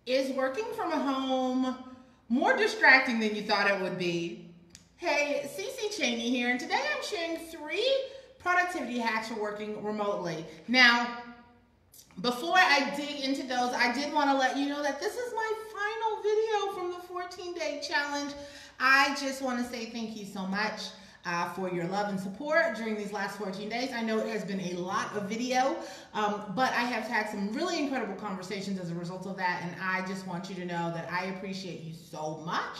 Is working from home more distracting than you thought it would be? Hey, Cece Cheney here, and today I'm sharing 3 productivity hacks for working remotely. Now, before I dig into those, I did want to let you know that this is my final video from the 14-day challenge. I just want to say thank you so much for your love and support during these last 14 days. I know it has been a lot of video, but I have had some really incredible conversations as a result of that, and I just want you to know that I appreciate you so much.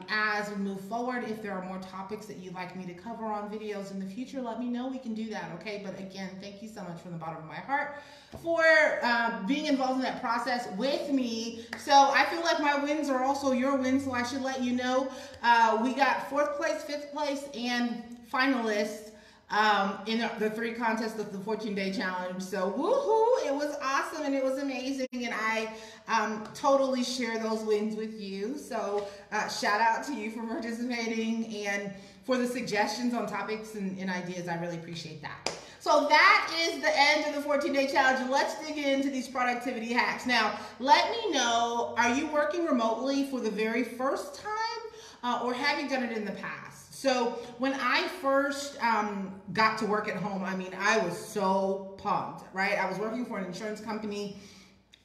As we move forward, if there are more topics that you'd like me to cover on videos in the future, let me know. We can do that, okay? But again, thank you so much from the bottom of my heart for being involved in that process with me. So I feel like my wins are also your wins, so I should let you know. We got 4th place, 5th place, and finalists in the 3 contests of the 14-day challenge. So woohoo, it was awesome and it was amazing, and I totally share those wins with you. So shout out to you for participating and for the suggestions on topics and ideas. I really appreciate that. So that is the end of the 14-day challenge, and let's dig into these productivity hacks. Now, let me know, are you working remotely for the very first time or have you done it in the past? So when I first got to work at home, I mean, I was so pumped, right? I was working for an insurance company,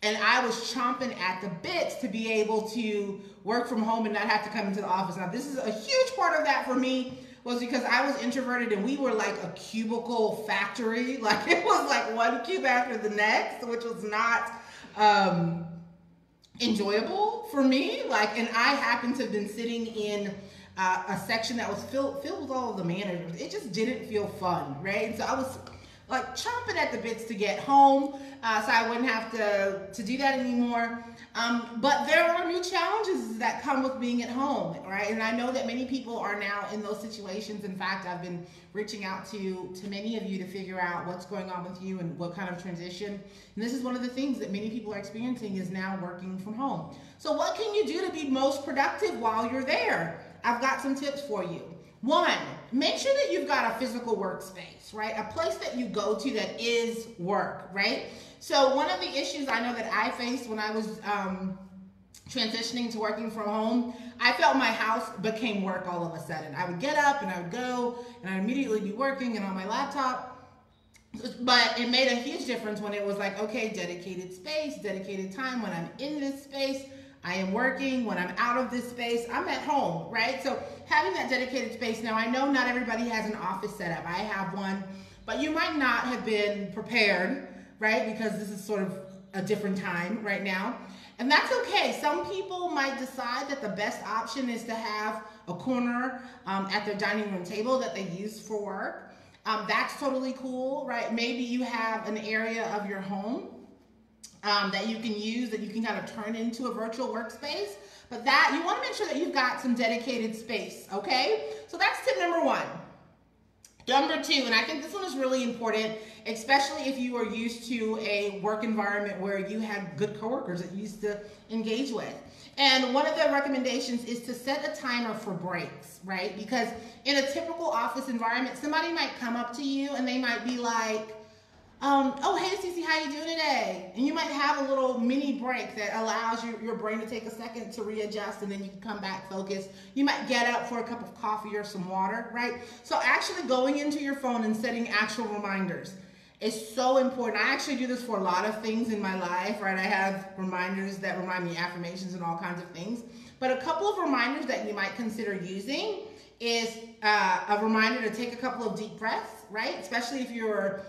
and I was chomping at the bits to be able to work from home and not have to come into the office. Now, this is a huge part of that for me was because I was introverted, and we were like a cubicle factory. Like, it was like one cube after the next, which was not enjoyable for me. Like, and I happened to have been sitting in a section that was filled with all of the managers. It just didn't feel fun, right? And so I was like chomping at the bits to get home, so I wouldn't have to do that anymore. But there are new challenges that come with being at home, right? And I know that many people are now in those situations. In fact, I've been reaching out to many of you to figure out what's going on with you and what kind of transition. And this is one of the things that many people are experiencing, is now working from home. So what can you do to be most productive while you're there? I've got some tips for you. 1, make sure that you've got a physical workspace, right? A place that you go to that is work, right? So one of the issues I know that I faced when I was transitioning to working from home, I felt my house became work all of a sudden. I would get up and I would go and I'd immediately be working and on my laptop. But it made a huge difference when it was like, okay, dedicated space, dedicated time. When I'm in this space, I am working. When I'm out of this space, I'm at home, right? So having that dedicated space. Now, I know not everybody has an office setup. I have one, but you might not have been prepared, right? Because this is sort of a different time right now. And that's okay. Some people might decide that the best option is to have a corner at their dining room table that they use for work. That's totally cool, right? Maybe you have an area of your home that you can use, that you can kind of turn into a virtual workspace. But that, you want to make sure that you've got some dedicated space, okay? So that's tip number 1. Number 2, and I think this one is really important, especially if you are used to a work environment where you had good coworkers that you used to engage with. And one of the recommendations is to set a timer for breaks, right? Because in a typical office environment, somebody might come up to you and they might be like, oh, hey, Cece, how you doing today? And you might have a little mini break that allows your brain to take a second to readjust, and then you can come back focused. You might get up for a cup of coffee or some water, right? So actually going into your phone and setting actual reminders is so important. I actually do this for a lot of things in my life, right? I have reminders that remind me, affirmations and all kinds of things. But a couple of reminders that you might consider using is a reminder to take a couple of deep breaths, right? Especially if you're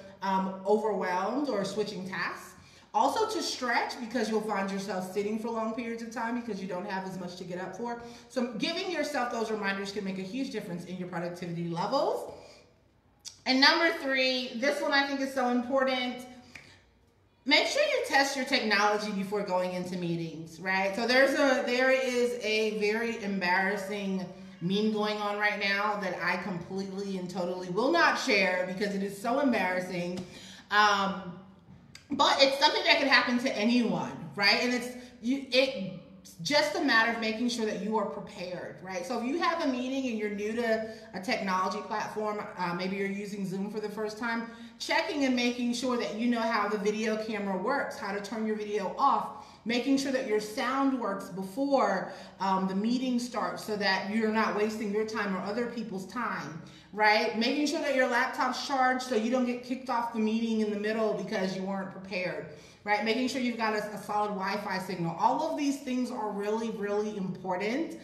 overwhelmed or switching tasks. Also to stretch, because you'll find yourself sitting for long periods of time because you don't have as much to get up for. So giving yourself those reminders can make a huge difference in your productivity levels. And number 3, this one I think is so important. Make sure you test your technology before going into meetings, right? So there is a very embarrassing meme going on right now that I completely and totally will not share because it is so embarrassing. But it's something that could happen to anyone, right? And it's just a matter of making sure that you are prepared, right? So if you have a meeting and you're new to a technology platform, maybe you're using Zoom for the first time, checking and making sure that you know how the video camera works, how to turn your video off, making sure that your sound works before the meeting starts so that you're not wasting your time or other people's time, right? Making sure that your laptop's charged so you don't get kicked off the meeting in the middle because you weren't prepared, right? Making sure you've got a solid Wi-Fi signal. All of these things are really, really important.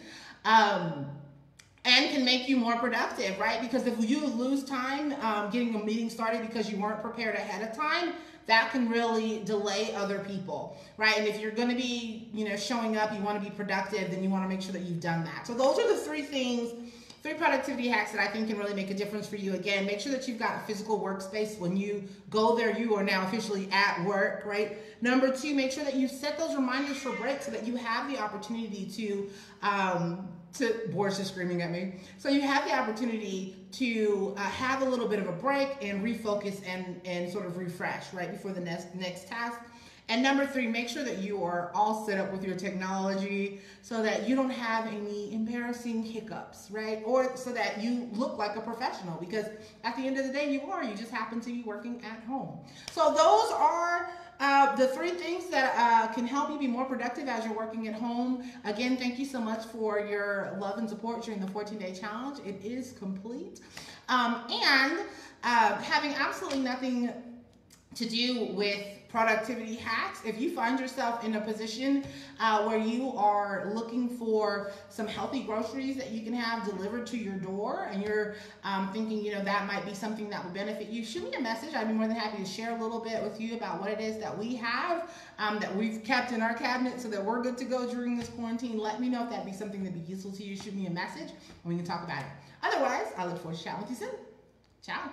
And can make you more productive, right? Because if you lose time getting a meeting started because you weren't prepared ahead of time, that can really delay other people, right? And if you're going to be, showing up, you want to be productive, then you want to make sure that you've done that. So those are the three productivity hacks that I think can really make a difference for you. Again, make sure that you've got a physical workspace. When you go there, you are now officially at work, right? Number two, make sure that you set those reminders for breaks so that you have the opportunity to Boris is screaming at me. So you have the opportunity to have a little bit of a break and refocus and sort of refresh right before the next task. And number three, make sure that you are all set up with your technology so that you don't have any embarrassing hiccups, right? Or so that you look like a professional, because at the end of the day, you just happen to be working at home. So those are the three things that can help you be more productive as you're working at home. Again, thank you so much for your love and support during the 14-day challenge. It is complete. And having absolutely nothing to do with productivity hacks, if you find yourself in a position where you are looking for some healthy groceries that you can have delivered to your door, and you're thinking, that might be something that would benefit you, shoot me a message. I'd be more than happy to share a little bit with you about what it is that we have that we've kept in our cabinet so that we're good to go during this quarantine. Let me know if that'd be something that'd be useful to you. Shoot me a message and we can talk about it. Otherwise, I look forward to chatting with you soon. Ciao.